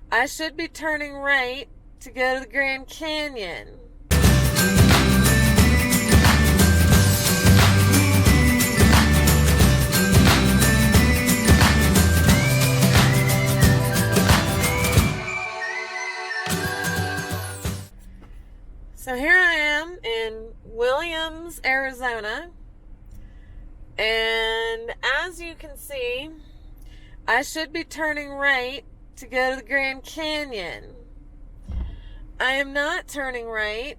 I should be turning right to go to the Grand Canyon. So here I am in Williams, Arizona. And as you can see, I should be turning right to go to the Grand Canyon. I am not turning right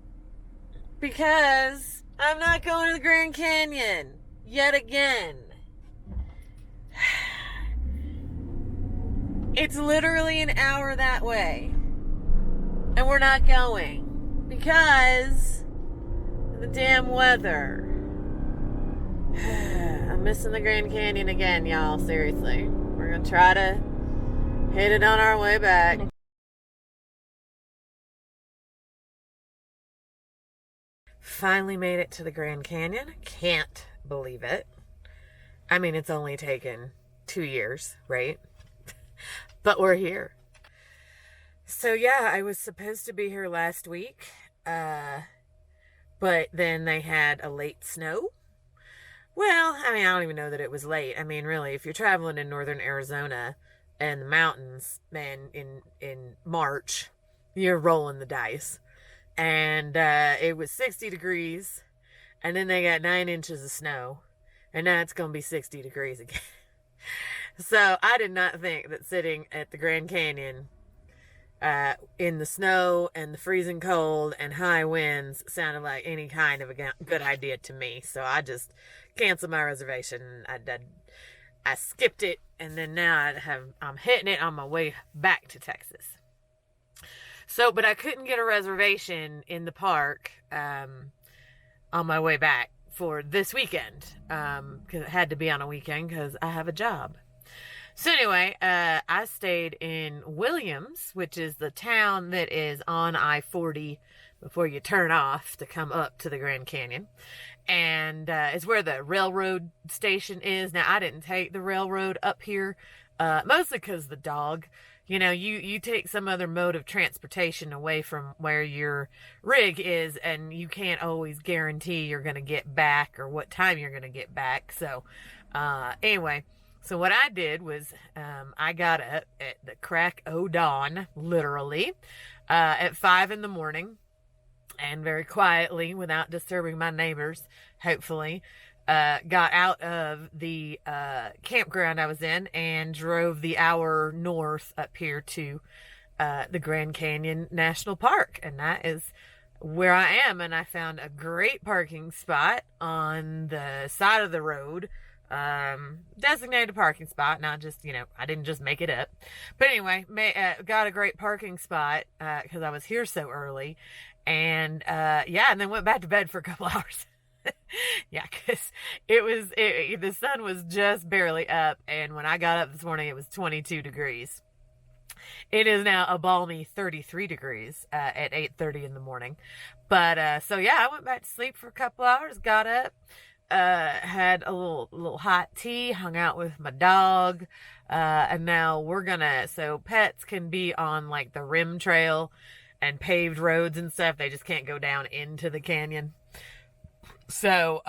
because I'm not going to the Grand Canyon yet again. It's literally an hour that way, and we're not going because of the damn weather. I'm missing the Grand Canyon again, y'all. Seriously. We're going to try to hit it on our way back. Finally made it to the Grand Canyon. Can't believe it. I mean, it's only taken 2 years, right? But we're here. So yeah, I was supposed to be here last week. But then they had a late snow. Well, I mean, I don't even know that it was late. I mean, really, if you're traveling in northern Arizona and the mountains, man, in March, you're rolling the dice. And it was 60 degrees, and then they got 9 inches of snow, and now it's going to be 60 degrees again. So I did not think that sitting at the Grand Canyon in the snow and the freezing cold and high winds sounded like any kind of a good idea to me. So I just canceled my reservation. I skipped it, and then now I'm hitting it on my way back to Texas. So, but I couldn't get a reservation in the park on my way back for this weekend because it had to be on a weekend because I have a job. So anyway, I stayed in Williams, which is the town that is on I-40 before you turn off to come up to the Grand Canyon. And it's where the railroad station is. Now, I didn't take the railroad up here, mostly because the dog. You know, you take some other mode of transportation away from where your rig is, and you can't always guarantee you're going to get back or what time you're going to get back. So anyway, so what I did was I got up at the crack o' dawn, literally, at 5 in the morning, and very quietly, without disturbing my neighbors, hopefully, got out of the campground I was in and drove the hour north up here to the Grand Canyon National Park. And that is where I am. And I found a great parking spot on the side of the road, designated parking spot. Not just, I didn't just make it up. But anyway, got a great parking spot because I was here so early. And and then went back to bed for a couple hours. Yeah, because the sun was just barely up, and when I got up this morning, it was 22 degrees. It is now a balmy 33 degrees at 8:30 in the morning. But so yeah, I went back to sleep for a couple hours, got up, had a little hot tea, hung out with my dog, and now so pets can be on like the rim trail and paved roads and stuff. They just can't go down into the canyon. So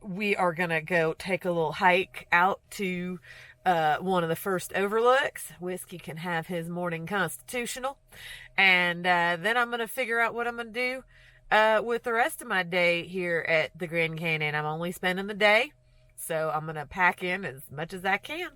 we are going to go take a little hike out to one of the first overlooks. Whiskey can have his morning constitutional. And then I'm going to figure out what I'm going to do with the rest of my day here at the Grand Canyon. I'm only spending the day, so I'm going to pack in as much as I can.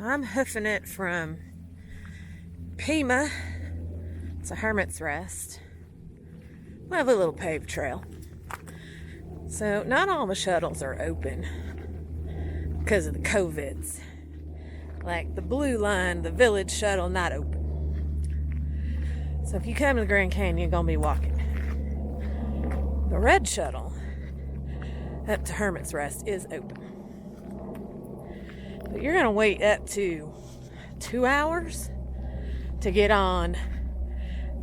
I'm hoofing it from Pima. It's a hermit's rest. We have a little paved trail. So not all the shuttles are open because of the COVIDs. Like the blue line, the village shuttle, not open. So if you come to the Grand Canyon, you're going to be walking. The red shuttle up to Hermit's Rest is open. But you're going to wait up to 2 hours to get on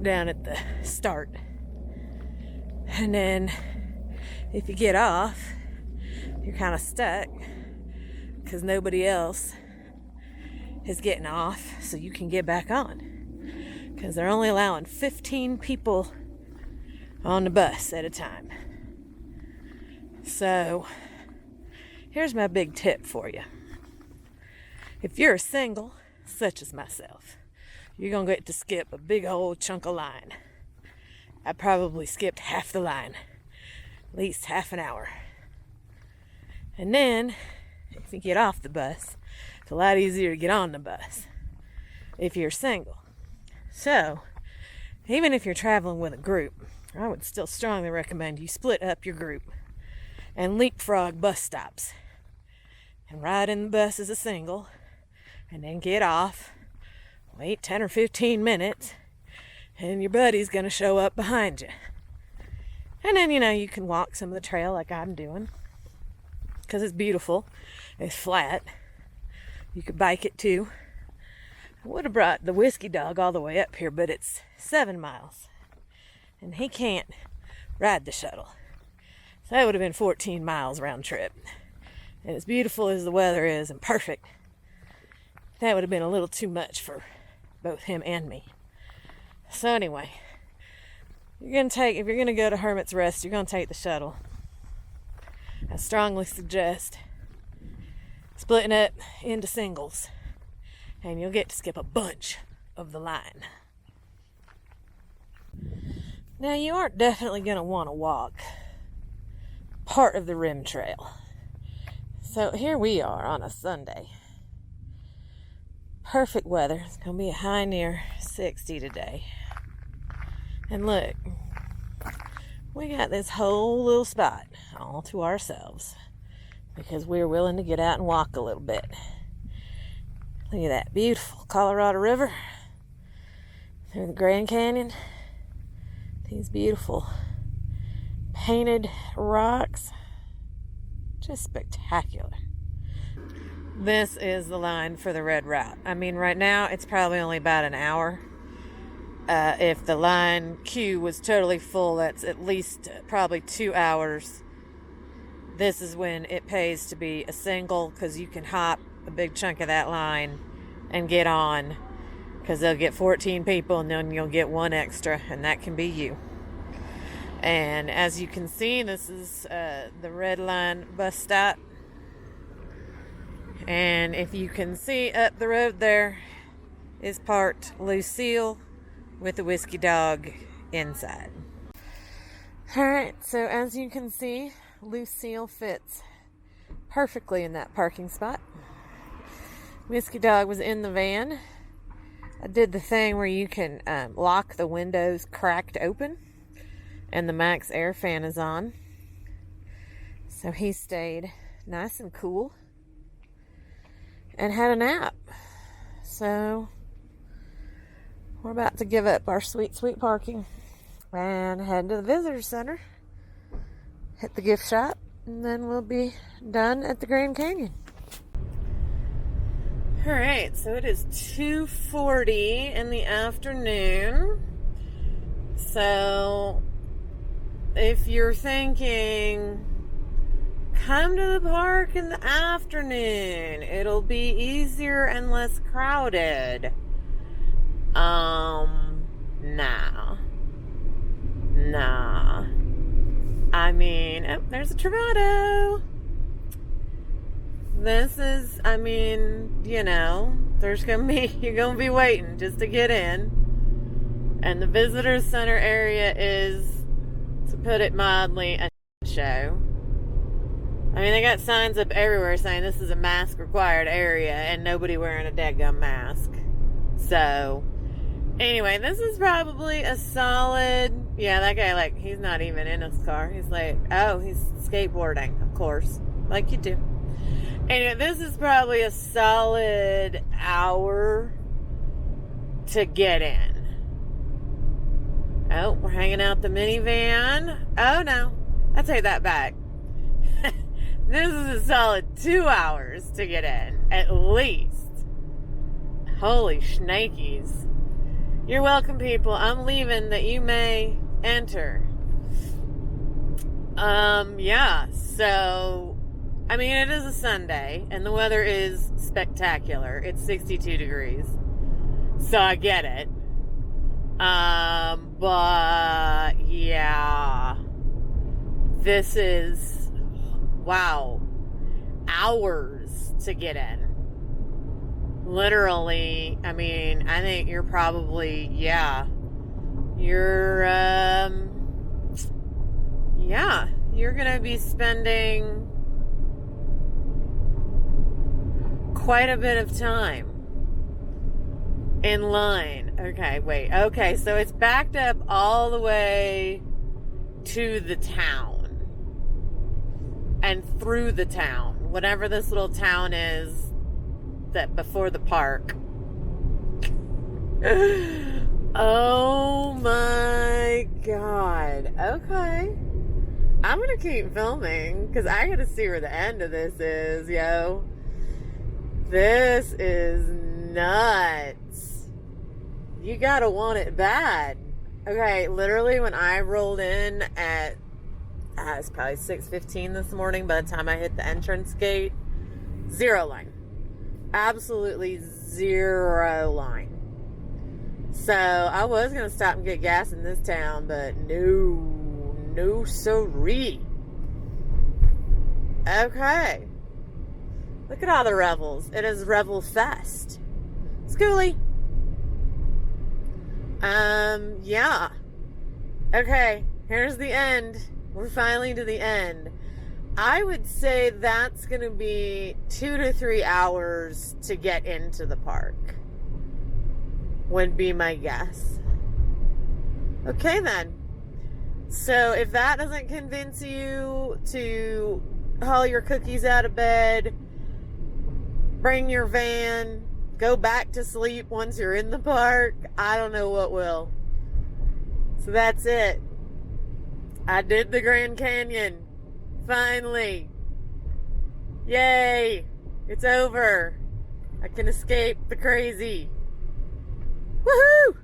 down at the start. And then if you get off, you're kind of stuck because nobody else is getting off, so you can get back on. Because they're only allowing 15 people on the bus at a time. So, here's my big tip for you. If you're a single, such as myself, you're going to get to skip a big old chunk of line. I probably skipped half the line, at least half an hour. And then, if you get off the bus, it's a lot easier to get on the bus if you're single. So, even if you're traveling with a group, I would still strongly recommend you split up your group and leapfrog bus stops and ride in the bus as a single and then get off, wait 10 or 15 minutes, and your buddy's going to show up behind you. And then, you can walk some of the trail like I'm doing because it's beautiful. It's flat. You could bike it too. I would have brought the whiskey dog all the way up here, but it's 7 miles. And he can't ride the shuttle. So that would have been 14 miles round trip. And as beautiful as the weather is and perfect, that would have been a little too much for both him and me. So anyway, if you're going to go to Hermit's Rest, you're going to take the shuttle. I strongly suggest splitting it into singles. And you'll get to skip a bunch of the line. Now, you aren't definitely going to want to walk part of the rim trail. So here we are on a Sunday. Perfect weather. It's going to be a high near 60 today. And look, we got this whole little spot all to ourselves because we're willing to get out and walk a little bit. Look at that beautiful Colorado River through the Grand Canyon. These beautiful painted rocks. Just spectacular. This is the line for the red route. I mean, right now it's probably only about an hour. If the line queue was totally full, that's at least probably 2 hours. This is when it pays to be a single because you can hop a big chunk of that line and get on because they'll get 14 people and then you'll get one extra and that can be you. And as you can see, this is the red line bus stop, and if you can see up the road there is parked Lucille with the whiskey dog inside. Alright, so as you can see, Lucille fits perfectly in that parking spot. Whiskey dog was in the van. I did the thing where you can lock the windows cracked open and the max air fan is on. So he stayed nice and cool and had a nap. So we're about to give up our sweet parking and head to the visitor center, hit the gift shop, and then we'll be done at the Grand Canyon. Alright, so it is 2:40 in the afternoon. So if you're thinking, come to the park in the afternoon, it'll be easier and less crowded. Nah. I mean, oh, there's a TRAVATO. This is, you're gonna be waiting just to get in. And the visitor center area is, to put it mildly, a show. I mean, they got signs up everywhere saying this is a mask required area and nobody wearing a dadgum mask. So, anyway, this is probably a solid Yeah, that guy, like, he's not even in his car. He's like, oh, he's skateboarding, of course, like you do. And this is probably a solid hour to get in. Oh, we're hanging out the minivan. Oh, no. I take that back. This is a solid 2 hours to get in, at least. Holy shnikes. You're welcome, people. I'm leaving that you may enter. Yeah, so, I mean, it is a Sunday, and the weather is spectacular. It's 62 degrees. So I get it. But, yeah. This is, wow, hours to get in. Literally, I mean, I think you're probably, yeah, you're gonna be spending quite a bit of time in line. Okay, wait, okay, so it's backed up all the way to the town and through the town, whatever this little town is that before the park. Oh my god. Okay. I'm gonna keep filming because I gotta see where the end of this is, yo. This is nuts. You gotta want it bad. Okay, literally when I rolled in at it's probably 6:15 this morning, by the time I hit the entrance gate, zero line. Absolutely zero line. So I was gonna stop and get gas in this town, but no siree. Okay. Look at all the revels. It is Revel Fest. Schoolie. Yeah. Okay, here's the end. We're finally to the end. I would say that's going to be 2 to 3 hours to get into the park. Would be my guess. Okay then. So if that doesn't convince you to haul your cookies out of bed, bring your van, go back to sleep once you're in the park, I don't know what will. So that's it. I did the Grand Canyon. Finally. Yay. It's over. I can escape the crazy. Woohoo!